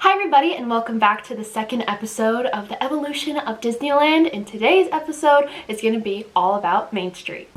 Hi everybody, and welcome back to the second episode of the evolution of Disneyland. And today's episode is going to be all about Main Street.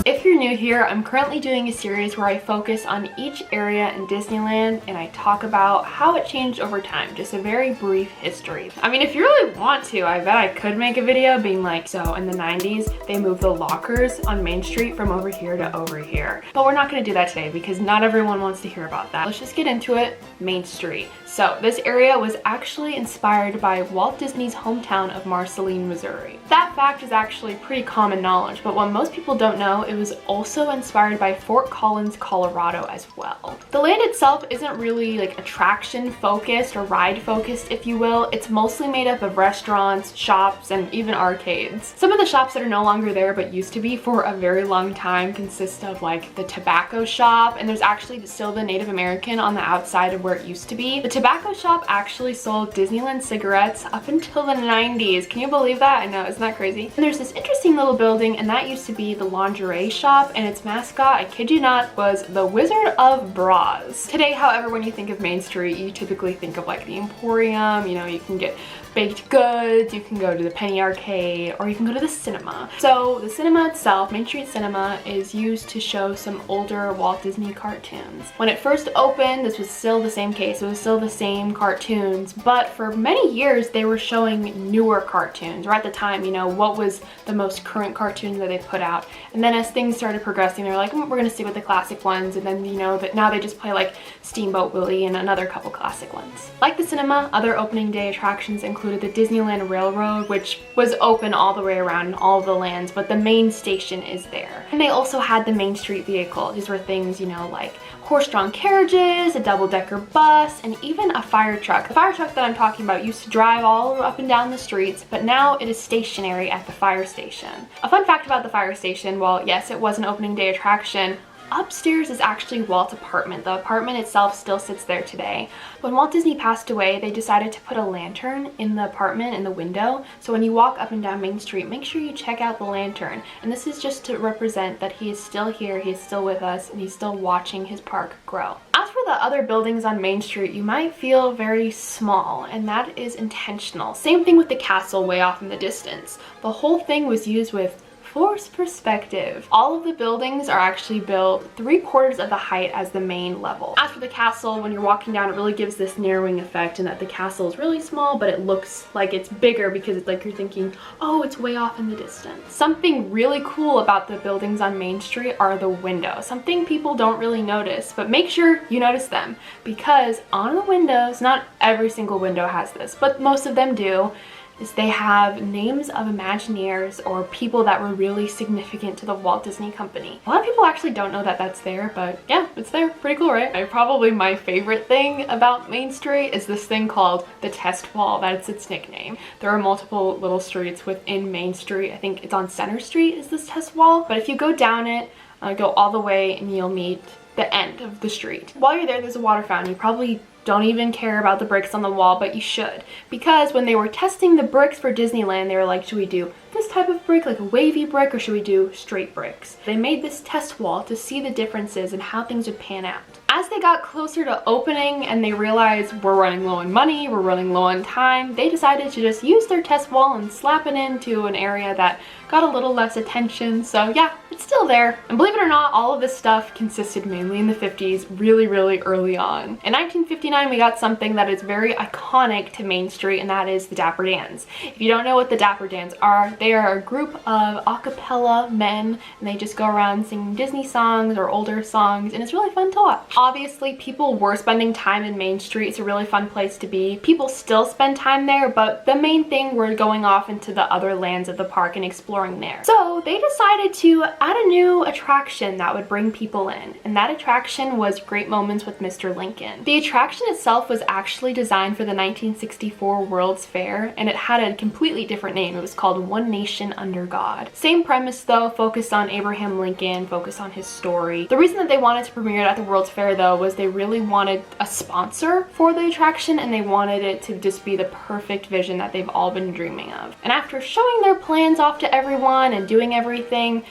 If you're new here, I'm currently doing a series where I focus on each area in Disneyland and I talk about how it changed over time, just a very brief history. I mean, if you really want to, I bet I could make a video being like, so in the 90s, they moved the lockers on Main Street from over here to over here. But we're not going to do that today because not everyone wants to hear about that. Let's just get into it. Main Street. So this area was actually inspired by Walt Disney's hometown of Marceline, Missouri. That fact is actually pretty common knowledge, but what most people don't know, it was also inspired by Fort Collins, Colorado as well. The land itself isn't really like attraction focused or ride focused, if you will. It's mostly made up of restaurants, shops, and even arcades. Some of the shops that are no longer there but used to be for a very long time consist of like the tobacco shop, and there's actually still the Native American on the outside of where it used to be. The tobacco shop actually sold Disneyland cigarettes up until the 90s. Can you believe that? I know, isn't that crazy? And there's this interesting little building, and that used to be the lingerie shop, and its mascot, I kid you not, was the Wizard of Bras. Today, however, when you think of Main Street, you typically think of like the Emporium. You know, you can get baked goods, you can go to the Penny Arcade, or you can go to the cinema. So the cinema itself, Main Street Cinema, is used to show some older Walt Disney cartoons. When it first opened, this was still the same case. It was still the same cartoons, but for many years they were showing newer cartoons, or at the time, you know, what was the most current cartoon that they put out. And then as things started progressing, they were like, we're gonna stick with the classic ones, and then, you know, that now they just play like Steamboat Willie and another couple classic ones. Like the cinema, other opening day attractions included the Disneyland Railroad, which was open all the way around in all the lands, but the main station is there. And they also had the Main Street vehicle. These were things, you know, like horse-drawn carriages, a double-decker bus, and even a fire truck. The fire truck that I'm talking about used to drive all up and down the streets, but now it is stationary at the fire station. A fun fact about the fire station, while yes, it was an opening day attraction, upstairs is actually Walt's apartment. The apartment itself still sits there today. When Walt Disney passed away, they decided to put a lantern in the apartment in the window. So when you walk up and down Main Street, make sure you check out the lantern. And this is just to represent that he is still here, he is still with us, and he's still watching his park grow. As for the other buildings on Main Street, you might feel very small, and that is intentional. Same thing with the castle way off in the distance. The whole thing was used with forced perspective. All of the buildings are actually built 3/4 of the height as the main level. As for the castle, when you're walking down, it really gives this narrowing effect in that the castle is really small, but it looks like it's bigger because it's like you're thinking, oh, it's way off in the distance. Something really cool about the buildings on Main Street are the windows. Something people don't really notice, but make sure you notice them, because on the windows, not every single window has this, but most of them do, is they have names of Imagineers or people that were really significant to the Walt Disney Company. A lot of people actually don't know that that's there, but yeah, it's there. Pretty cool, right? Probably my favorite thing about Main Street is this thing called the Test Wall. That's its nickname. There are multiple little streets within Main Street. I think it's on Center Street is this test wall, but if you go down it, go all the way and you'll meet the end of the street. While you're there's a water fountain. You probably don't even care about the bricks on the wall, but you should. Because when they were testing the bricks for Disneyland, they were like, should we do this type of brick, like a wavy brick, or should we do straight bricks? They made this test wall to see the differences and how things would pan out. As they got closer to opening and they realized we're running low on money, we're running low on time, they decided to just use their test wall and slap it into an area that got a little less attention. So yeah, it's still there. And believe it or not, all of this stuff consisted mainly in the 50s, really, really early on. In 1959, we got something that is very iconic to Main Street, and that is the Dapper Dans. If you don't know what the Dapper Dans are, they are a group of a cappella men, and they just go around singing Disney songs or older songs, and it's really fun to watch. Obviously, people were spending time in Main Street. It's a really fun place to be. People still spend time there, but the main thing, we're going off into the other lands of the park and exploring there. So they decided to add a new attraction that would bring people in, and that attraction was Great Moments with Mr. Lincoln. The attraction itself was actually designed for the 1964 World's Fair, and it had a completely different name. It was called One Nation Under God. Same premise though, focused on Abraham Lincoln, focused on his story. The reason that they wanted to premiere it at the World's Fair though was they really wanted a sponsor for the attraction, and they wanted it to just be the perfect vision that they've all been dreaming of. And after showing their plans off to everyone and doing everything,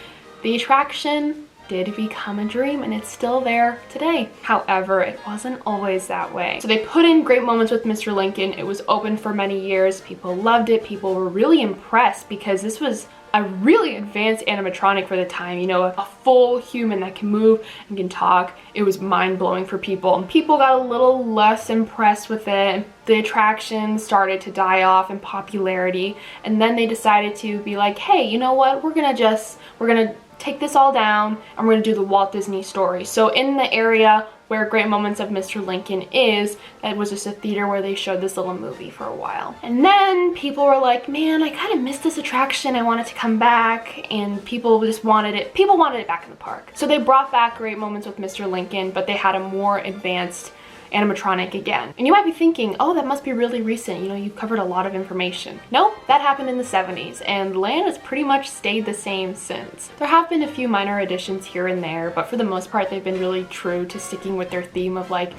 the attraction did become a dream, and it's still there today. However, it wasn't always that way. So they put in Great Moments with Mr. Lincoln. It was open for many years. People loved it. People were really impressed because this was a really advanced animatronic for the time, you know, a full human that can move and can talk. It was mind-blowing for people, and people got a little less impressed with it. The attraction started to die off in popularity, and then they decided to be like, hey, you know what, we're gonna take this all down and we're gonna do the Walt Disney Story. So in the area where Great Moments of Mr. Lincoln is, it was just a theater where they showed this little movie for a while. And then people were like, man, I kind of missed this attraction. I want it to come back. And people just wanted it. People wanted it back in the park. So they brought back Great Moments with Mr. Lincoln, but they had a more advanced animatronic again. And you might be thinking, oh, that must be really recent. You know, you've covered a lot of information. Nope, that happened in the 70s, and land has pretty much stayed the same since. There have been a few minor additions here and there, but for the most part, they've been really true to sticking with their theme of, like,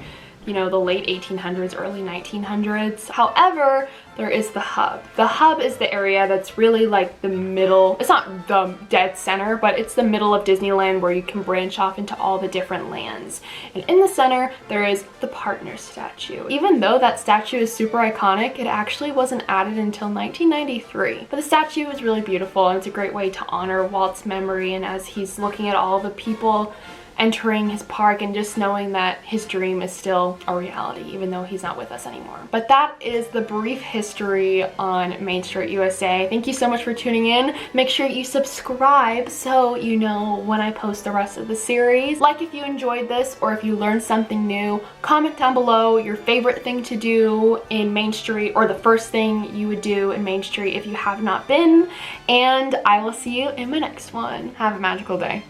you know, the late 1800s, early 1900s. However, there is the hub. The hub is the area that's really like the middle. It's not the dead center, but it's the middle of Disneyland where you can branch off into all the different lands. And in the center, there is the partner statue. Even though that statue is super iconic, it actually wasn't added until 1993. But the statue is really beautiful, and it's a great way to honor Walt's memory, and as he's looking at all the people entering his park and just knowing that his dream is still a reality even though he's not with us anymore. But that is the brief history on Main Street USA. Thank you so much for tuning in. Make sure you subscribe so you know when I post the rest of the series. Like if you enjoyed this or if you learned something new. Comment down below your favorite thing to do in Main Street or the first thing you would do in Main Street if you have not been. And I will see you in my next one. Have a magical day.